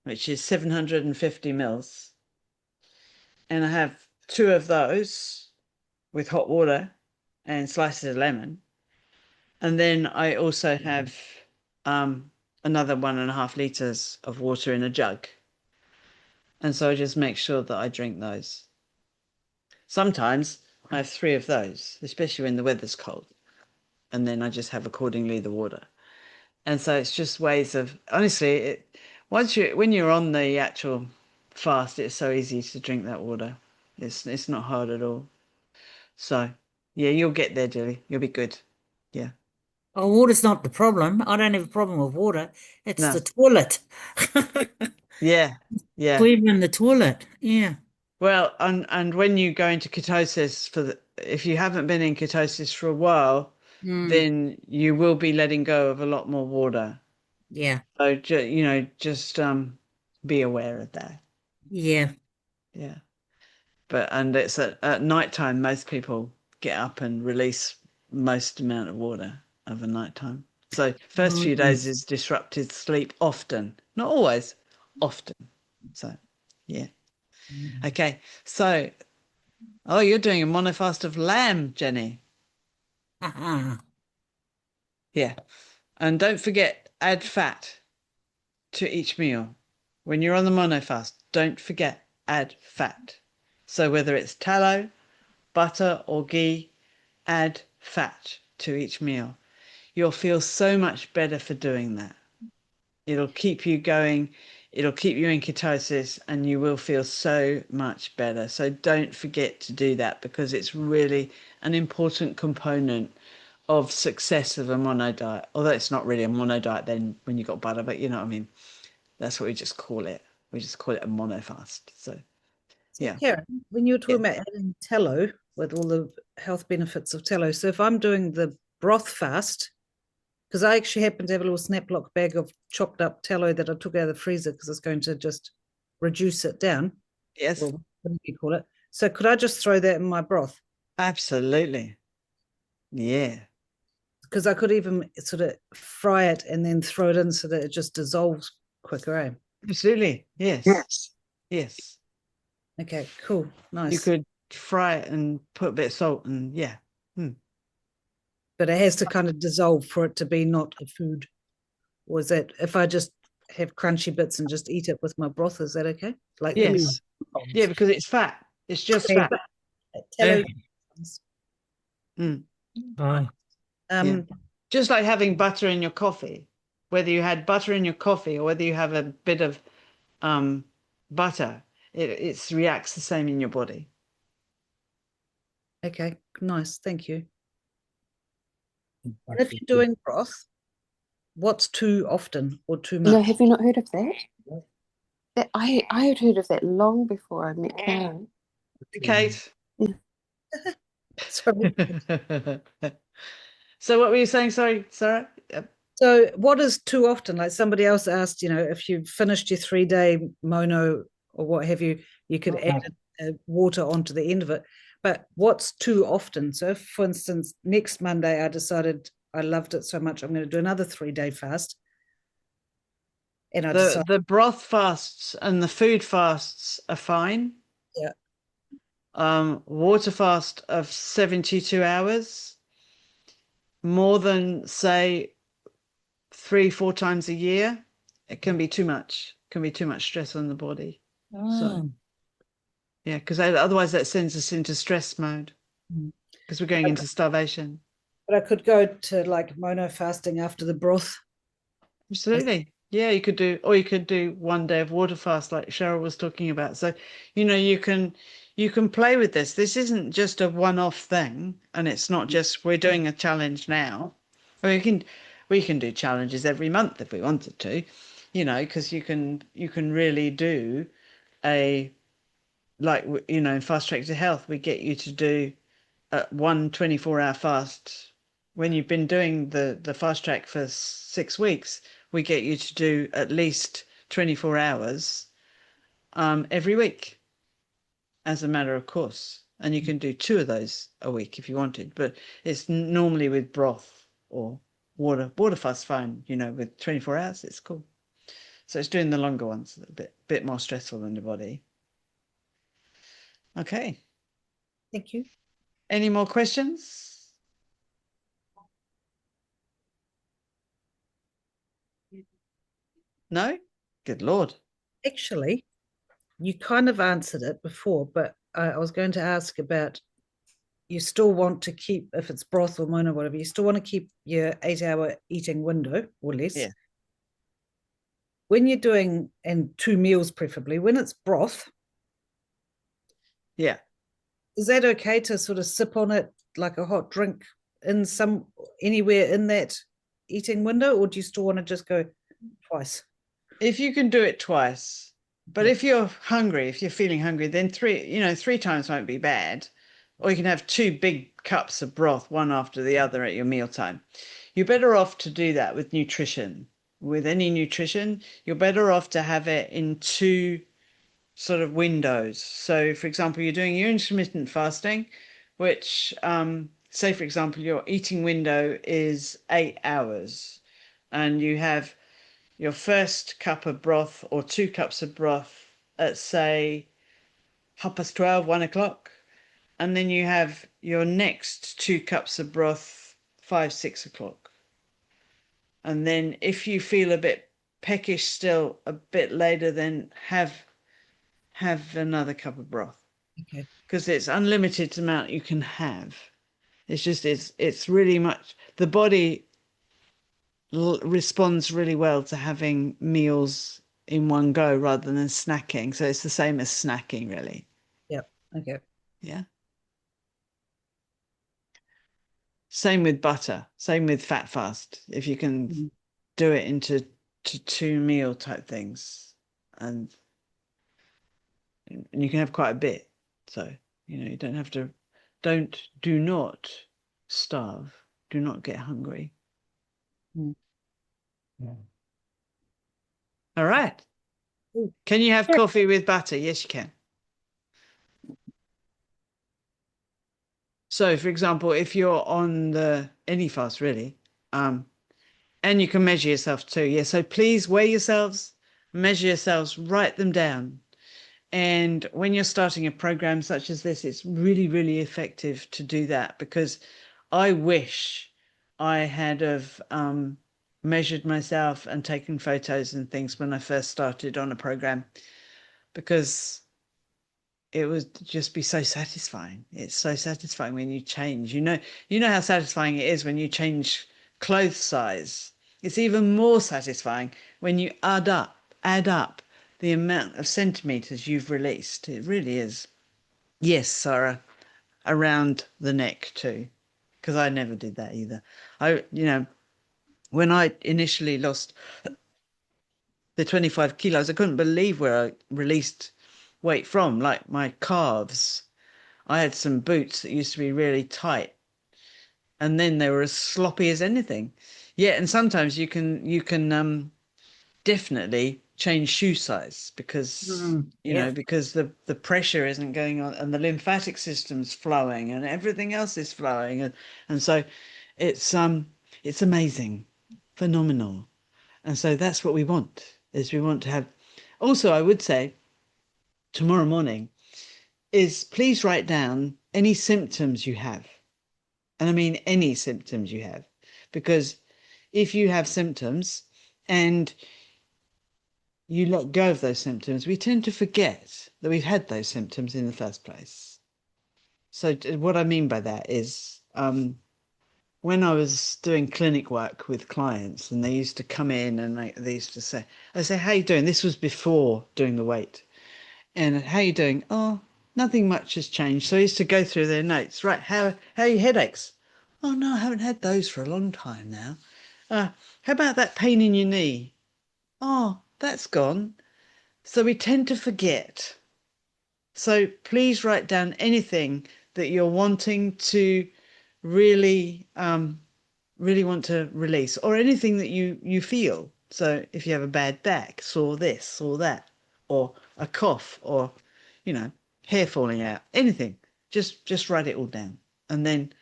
which is 750 mils, and I have two of those with hot water and slices of lemon. And then I also have um, another 1.5 liters of water in a jug. And so I just make sure that I drink those. Sometimes I have three of those, especially when the weather's cold. And then I just have accordingly the water. And so it's just ways of, honestly, when you're on the actual fast, it's so easy to drink that water. It's not hard at all. So yeah, you'll get there, Dilly. You'll be good. Yeah. Oh, water's not the problem. I don't have a problem with water. It's No. the toilet. Yeah. Yeah. Cleaning in the toilet. Yeah. Well, and when you go into ketosis if you haven't been in ketosis for a while, Mm, then you will be letting go of a lot more water. yeah. So just be aware of that. Yeah. Yeah. And it's at nighttime most people get up and release most amount of water over nighttime. So first few days is disrupted sleep often, not always, often. So yeah. Okay. So, oh, you're doing a monofast of lamb, Jenny. Yeah. And don't forget, add fat to each meal. When you're on the monofast, don't forget, add fat. So whether it's tallow, butter or ghee, add fat to each meal. You'll feel so much better for doing that. It'll keep you going. It'll keep you in ketosis and you will feel so much better. So don't forget to do that because it's really an important component of success of a mono diet. Although it's not really a mono diet then when you've got butter, but you know what I mean. That's what we just call it. We just call it a mono fast. So yeah. Karen, when you were Yeah. talking about adding tallow with all the health benefits of tallow, so if I'm doing the broth fast, because I actually happen to have a little snap lock bag of chopped up tallow that I took out of the freezer because it's going to just reduce it down. Yes. Or what do you call it? So could I just throw that in my broth? Absolutely. Yeah. Because I could even sort of fry it and then throw it in so that it just dissolves quicker, eh? Absolutely. Yes. Yes. Okay, cool. Nice. You could fry it and put a bit of salt and yeah. But it has to kind of dissolve for it to be not a food. Or is that if I just have crunchy bits and just eat it with my broth, is that okay? Like Yes. Yeah, because it's fat. It's just okay, fat. tallow. Mm. Bye. Yeah. Just like having butter in your coffee, whether you had butter in your coffee or whether you have a bit of butter, it reacts the same in your body. Okay, nice. Thank you. And if you're doing broth, what's too often or too much? No, have you not heard of that? I had heard of that long before I met Karen. Kate. Sorry. So what were you saying? Sorry, Sarah? So what is too often? Like somebody else asked, if you finished your 3-day mono or what have you, you could add water onto the end of it. But what's too often? So if, for instance, next Monday I decided I loved it so much, I'm going to do another 3-day fast. And I decided, The broth fasts and the food fasts are fine. yeah. Water fast of 72 hours, more than say 3-4 times a year, it can be too much. Can be too much stress on the body. So yeah, because otherwise that sends us into stress mode because we're going into starvation. But I could go to like mono fasting after the broth. Absolutely. Yeah, you could do, or you could do 1 day of water fast like Cheryl was talking about. So, you can play with this. This isn't just a one-off thing, and it's not just we're doing a challenge now. We can do challenges every month if we wanted to, because you can really do a like in Fast Track to Health, we get you to do one 24-hour fast. When you've been doing the fast track for 6 weeks, we get you to do at least 24 hours every week as a matter of course. And you can do 2 of those a week if you wanted, but it's normally with broth or water. Water fast fine, with 24 hours, it's cool. So it's doing the longer ones a bit more stressful on the body. Okay. Thank you. Any more questions? No? Good Lord. Actually, you kind of answered it before, but I was going to ask about you still want to keep, if it's broth or mono, whatever, you still want to keep your 8-hour eating window or less. Yeah. When you're doing, and 2 meals preferably, when it's broth, Yeah. is that okay to sort of sip on it like a hot drink in anywhere in that eating window, or do you still want to just go twice? If you can do it twice, but if you're hungry, if you're feeling hungry, then 3 times won't be bad. Or you can have 2 big cups of broth, one after the other at your mealtime. You're better off to do that with nutrition. With any nutrition, you're better off to have it in 2 sort of windows. So, for example, you're doing your intermittent fasting, which, say, for example, your eating window is 8 hours. and you have your first cup of broth or 2 cups of broth at, say, 12:30, 1 o'clock, and then you have your next 2 cups of broth 5, 6 o'clock. And then if you feel a bit peckish still a bit later, then have another cup of broth, Okay. because it's unlimited amount you can have. It's just it's really much, the body responds really well to having meals in one go rather than snacking. So it's the same as snacking, really. Yep. Okay. Yeah. Same with butter, same with fat fast. If you can Mhm. do it into 2 meal type things, and you can have quite a bit. So, you don't have to, do not starve. Do not get hungry. Mm. All right. Ooh. Can you have coffee with butter? Yes, you can. So, for example, if you're on any fast, really, and you can measure yourself too. Yeah. So please weigh yourselves, measure yourselves, write them down. And when you're starting a program such as this, it's really, really effective to do that, because I wish I had have measured myself and taken photos and things when I first started on a program, because it would just be so satisfying. It's so satisfying when you change. You know how satisfying it is when you change clothes size. It's even more satisfying when you add up the amount of centimeters you've released. It really is. Yes, Sarah, around the neck too, because I never did that either. When I initially lost the 25 kilos, I couldn't believe where I released weight from, like my calves. I had some boots that used to be really tight, and then they were as sloppy as anything. Yeah, and sometimes you can definitely change shoe size, because Yeah. because the pressure isn't going on, and the lymphatic system's flowing, and everything else is flowing, and so it's amazing, phenomenal. And so that's what we want, is we want to have. Also, I would say tomorrow morning is, please write down any symptoms you have. And I mean any symptoms you have, because if you have symptoms and you let go of those symptoms, we tend to forget that we've had those symptoms in the first place. So what I mean by that is, when I was doing clinic work with clients, and they used to come in and they used to say, I say, how you doing? This was before doing the weight. And how you doing? Oh, nothing much has changed. So I used to go through their notes. Right, how are your headaches? Oh no, I haven't had those for a long time now. How about that pain in your knee? Oh, that's gone. So we tend to forget. So please write down anything that you're wanting to really, really want to release, or anything that you feel. So if you have a bad back, sore this or that, or a cough, or hair falling out, anything, just write it all down, and then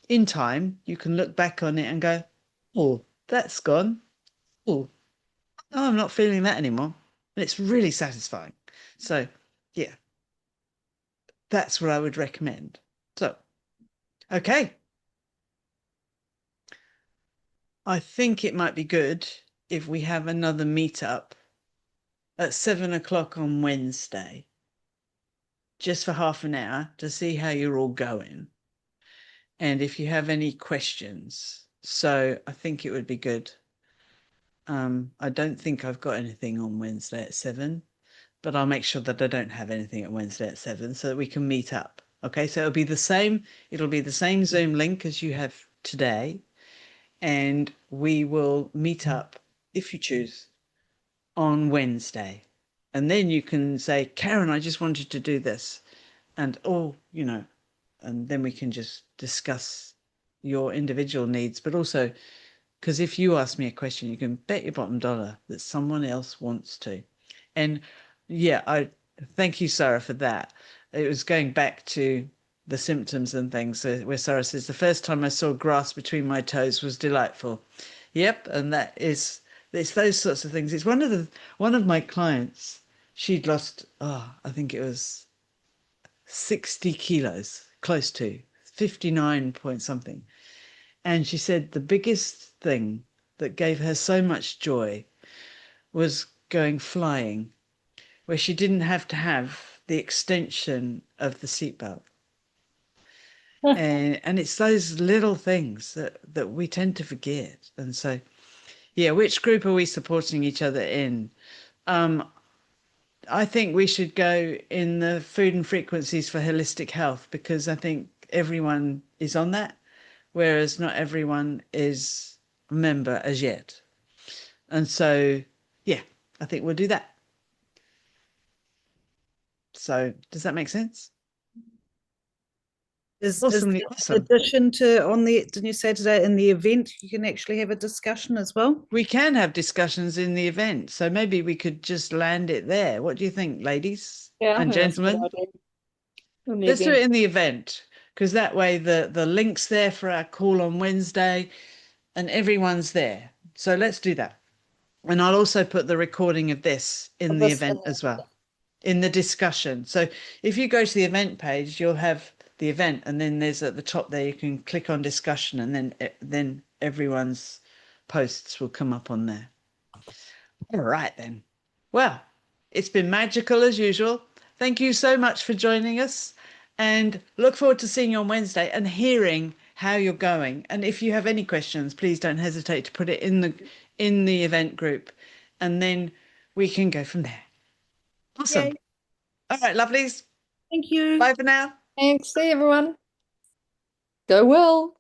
in time you can look back on it and go, oh, that's gone. Oh, I'm not feeling that anymore. And it's really satisfying. So yeah, that's what I would recommend. So okay, I think it might be good if we have another meetup at 7 o'clock on Wednesday, just for half an hour, to see how you're all going, and if you have any questions. So I think it would be good. I don't think I've got anything on Wednesday at 7, but I'll make sure that I don't have anything at Wednesday at 7, so that we can meet up. Okay, so it'll be the same Zoom link as you have today, and we will meet up, if you choose, on Wednesday. And then you can say, Karen, I just wanted to do this. And and then we can just discuss your individual needs. But also, because if you ask me a question, you can bet your bottom dollar that someone else wants to. And yeah, I thank you, Sarah, for that. It was going back to the symptoms and things, where Sarah says, the first time I saw grass between my toes was delightful. Yep, and it's those sorts of things. It's one of my clients. She'd lost, I think it was 60 kilos, close to 59 point something. And she said the biggest thing that gave her so much joy was going flying, where she didn't have to have the extension of the seatbelt. And it's those little things that we tend to forget. And so, yeah, which group are we supporting each other in? I think we should go in the food and frequencies for holistic health, because I think everyone is on that, whereas not everyone is a member as yet. And so, yeah, I think we'll do that. So does that make sense? Is Awesomely in awesome. addition to on the, didn't you say today in the event, you can actually have a discussion as well? We can have discussions in the event, so maybe we could just land it there. What do you think, ladies Yeah, I and think that's a good gentlemen? idea. On the Let's do event. it in the event, because that way the link's there for our call on Wednesday and everyone's there. So let's do that. And I'll also put the recording of this in the event as well, in the discussion. So if you go to the event page, you'll have the event, and then there's at the top there, you can click on discussion, and then everyone's posts will come up on there. All right, then. Well, it's been magical as usual. Thank you so much for joining us, and look forward to seeing you on Wednesday and hearing how you're going. And if you have any questions, please don't hesitate to put it in the event group, and then we can go from there. Awesome. Yay. All right, lovelies. Thank you. Bye for now. Thanks. See you, everyone. Go well.